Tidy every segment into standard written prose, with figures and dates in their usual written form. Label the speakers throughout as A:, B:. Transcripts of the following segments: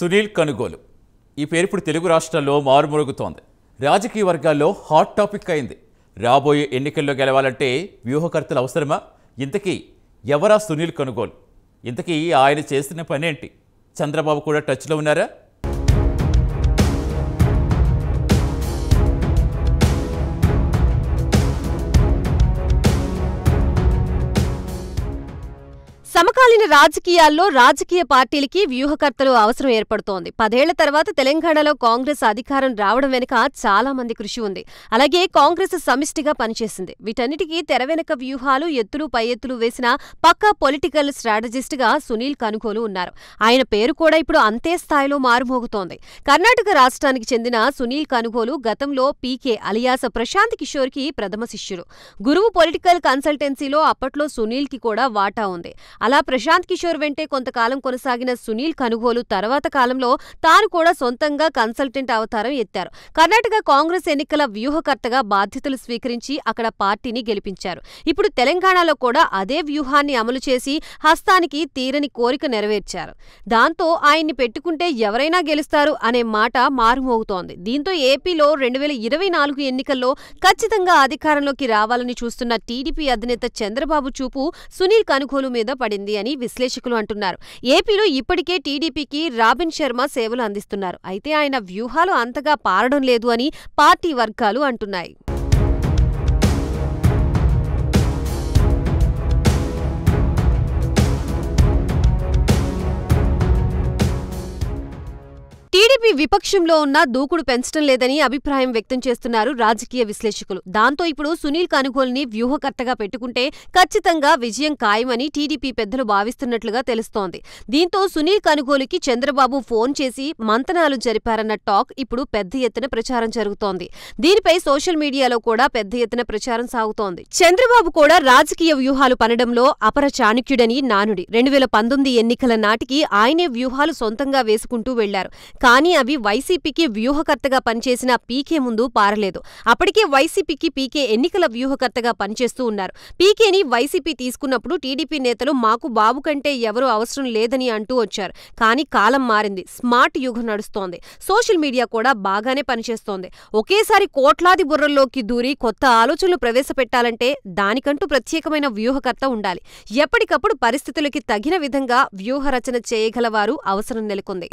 A: సునీల్ కనుగోలు ఈ పేరు ఇప్పుడు తెలుగు రాష్ట్రాల్లో మారుమరుగుతోంది. రాజకీయ వర్గాల్లో హాట్ టాపిక్ అయింది. రాబోయే ఎన్నికల్లో గెలవాలంటే వ్యూహకర్తలు అవసరమా? ఇంతకీ ఎవరా సునీల్ కనుగోలు? ఇంతకీ ఆయన చేసిన పనేంటి? చంద్రబాబు కూడా టచ్లో ఉన్నారా?
B: సమకాలీన రాజకీయాల్లో రాజకీయ పార్టీలకి వ్యూహకర్తలు అవసరం ఏర్పడుతోంది. 10 ఏళ్ల తర్వాత తెలంగాణలో కాంగ్రెస్ అధికారం రావడం వెనుక చాలా మంది కృషి ఉంది. అలాగే కాంగ్రెస్ సమిష్టిగా పనిచేసింది. వీటన్నిటికీ తెర వెనుక వ్యూహాలు, ఎత్తులు పై ఎత్తులు వేసిన పక్కా పొలిటికల్ స్ట్రాటజిస్ట్ గా సునీల్ కనుగోలు ఉన్నారు. ఆయన పేరు కూడా ఇప్పుడు అంతే స్థాయిలో మారుమోగుతోంది. కర్ణాటక రాష్ట్రానికి చెందిన సునీల్ కనుగోలు గతంలో పీకే అలియాస్ ప్రశాంత్ కిషోర్ కి ప్రథమ శిష్యుడు. గురువు పొలిటికల్ కన్సల్టెన్సీలో అప్పట్లో సునీల్ కి కూడా వాటా ఉంది. అలా ప్రశాంత్ కిషోర్ వెంటే కొంతకాలం కొనసాగిన సునీల్ కనుగోలు తర్వాత కాలంలో తాను కూడా సొంతంగా కన్సల్టెంట్ అవతారం ఎత్తారు. కర్ణాటక కాంగ్రెస్ ఎన్నికల వ్యూహకర్తగా బాధ్యతలు స్వీకరించి అక్కడ పార్టీని గెలిపించారు. ఇప్పుడు తెలంగాణలో కూడా అదే వ్యూహాన్ని అమలు చేసి హస్తానికి తీరని కోరిక నెరవేర్చారు. దాంతో ఆయన్ని పెట్టుకుంటే ఎవరైనా గెలుస్తారు అనే మాట మారుమోగుతోంది. దీంతో ఏపీలో 2024 ఎన్నికల్లో ఖచ్చితంగా అధికారంలోకి రావాలని చూస్తున్న టీడీపీ అధినేత చంద్రబాబు చూపు సునీల్ కనుగోలు మీద పడింది అని విశ్లేషకులు అంటున్నారు. ఏపీలో ఇప్పటికే టీడీపీకి రాబిన్ శర్మ సేవలు అందిస్తున్నారు. అయితే ఆయన వ్యూహాలు అంతగా పారడం లేదు అని పార్టీ వర్గాలు అంటున్నాయి. టీడీపీ విపక్షంలో ఉన్న దూకుడు పెంచడం లేదని అభిప్రాయం వ్యక్తం చేస్తున్నారు రాజకీయ విశ్లేషకులు. దాంతో ఇప్పుడు సునీల్ కనుగోలుని వ్యూహకర్తగా పెట్టుకుంటే ఖచ్చితంగా విజయం ఖాయమని టీడీపీ పెద్దలు భావిస్తున్నట్లుగా తెలుస్తోంది. దీంతో సునీల్ కనుగోలుకి చంద్రబాబు ఫోన్ చేసి మంతనాలు జరిపారన్న టాక్ ఇప్పుడు పెద్ద ఎత్తున ప్రచారం జరుగుతోంది. దీనిపై సోషల్ మీడియాలో కూడా పెద్ద ఎత్తున ప్రచారం సాగుతోంది. చంద్రబాబు కూడా రాజకీయ వ్యూహాలు పనడంలో అపర చాణక్యుడని నానుడి. 2019 ఎన్నికల నాటికి ఆయనే వ్యూహాలు సొంతంగా వేసుకుంటూ వెళ్లారు. కానీ అవి వైసీపీకి వ్యూహకర్తగా పనిచేసిన పీకే ముందు పారలేదు. అప్పటికే వైసీపీకి పీకే ఎన్నికల వ్యూహకర్తగా పనిచేస్తూ ఉన్నారు. పీకేని వైసీపీ తీసుకున్నప్పుడు టీడీపీ నేతలు మాకు బాబు కంటే ఎవరూ అవసరం లేదని అంటూ వచ్చారు. కానీ కాలం మారింది. స్మార్ట్ యుగం నడుస్తోంది. సోషల్ మీడియా కూడా బాగానే పనిచేస్తోంది. ఒకేసారి కోట్లాది బుర్రల్లోకి దూరి కొత్త ఆలోచనలు ప్రవేశపెట్టాలంటే దానికంటూ ప్రత్యేకమైన వ్యూహకర్త ఉండాలి. ఎప్పటికప్పుడు పరిస్థితులకి తగిన విధంగా వ్యూహరచన చేయగలవారు అవసరం నెలకొంది.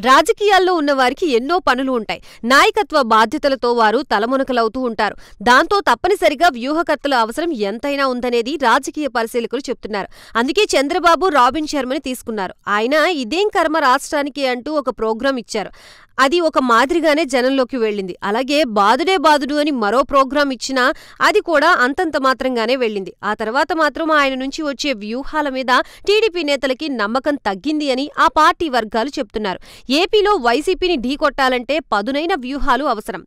B: రాజకీయాల్లో ఉన్నవారికి ఎన్నో పనులు ఉంటాయి. నాయకత్వ బాధ్యతలతో వారు తలమునకలవుతూ ఉంటారు. దాంతో తప్పనిసరిగా వ్యూహకర్తల అవసరం ఎంతైనా ఉందనేది రాజకీయ పరిశీలకులు చెప్తున్నారు. అందుకే చంద్రబాబు రాబిన్ శర్మని తీసుకున్నారు. ఆయన ఇదేం కర్మ రాష్ట్రానికి అంటూ ఒక ప్రోగ్రాం ఇచ్చారు. అది ఒక మాదిరిగానే జనంలోకి వెళ్ళింది. అలాగే బాదుడే బాదుడు అని మరో ప్రోగ్రాం ఇచ్చినా అది కూడా అంతంత మాత్రంగానే వెళ్ళింది. ఆ తర్వాత మాత్రం ఆయన నుంచి వచ్చే వ్యూహాల మీద టీడీపీ నేతలకి నమ్మకం తగ్గింది అని ఆ పార్టీ వర్గాలు చెప్తున్నారు. ఏపీలో వైసీపీని ఢీకొట్టాలంటే పదునైన వ్యూహాలు అవసరం.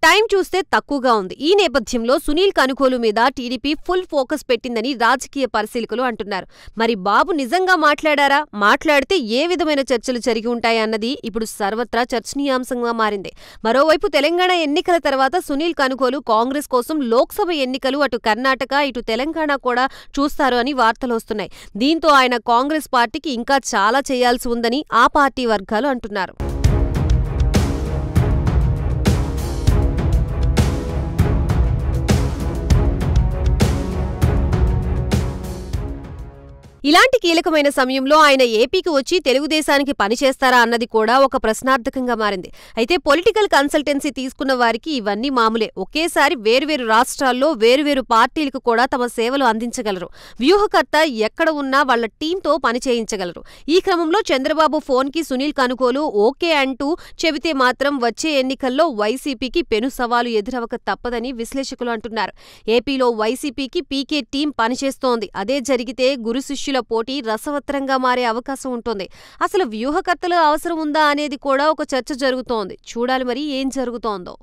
B: టైం చూస్తే తక్కువగా ఉంది. ఈ నేపథ్యంలో సునీల్ కనుగోలు మీద టీడీపీ ఫుల్ ఫోకస్ పెట్టిందని రాజకీయ పరిశీలకులు అంటున్నారు. మరి బాబు నిజంగా మాట్లాడారా? మాట్లాడితే ఏ విధమైన చర్చలు జరిగి ఉంటాయన్నది ఇప్పుడు సర్వత్రా చర్చనీయాంశంగా మారింది. మరోవైపు తెలంగాణ ఎన్నికల తర్వాత సునీల్ కనుగోలు కాంగ్రెస్ కోసం లోక్సభ ఎన్నికలు అటు కర్ణాటక ఇటు తెలంగాణ కూడా చూస్తారు అని వార్తలు వస్తున్నాయి. దీంతో ఆయన కాంగ్రెస్ పార్టీకి ఇంకా చాలా చేయాల్సి ఉందని ఆ పార్టీ వర్గాలు అంటున్నారు. ఇలాంటి కీలకమైన సమయంలో ఆయన ఏపీకి వచ్చి తెలుగుదేశానికి పనిచేస్తారా అన్నది కూడా ఒక ప్రశ్నార్థకంగా మారింది. అయితే పొలిటికల్ కన్సల్టెన్సీ తీసుకున్న వారికి ఇవన్నీ మామూలే. ఒకేసారి వేర్వేరు రాష్ట్రాల్లో వేర్వేరు పార్టీలకు కూడా తమ సేవలు అందించగలరు. వ్యూహకర్త ఎక్కడ ఉన్నా వాళ్ల టీంతో పనిచేయించగలరు. ఈ క్రమంలో చంద్రబాబు ఫోన్కి సునీల్ కనుగోలు ఓకే అంటూ చెబితే మాత్రం వచ్చే ఎన్నికల్లో వైసీపీకి పెను సవాలు ఎదురవక తప్పదని విశ్లేషకులు అంటున్నారు. ఏపీలో వైసీపీకి పీకే టీం పనిచేస్తోంది. అదే జరిగితే గురు శిష్యుల పోటీ రసవత్తరంగా మారే అవకాశం ఉంటుంది. అసలు వ్యూహకర్తలు అవసరం ఉందా అనేది కూడా ఒక చర్చ జరుగుతోంది. చూడాలి మరి ఏం జరుగుతోందో.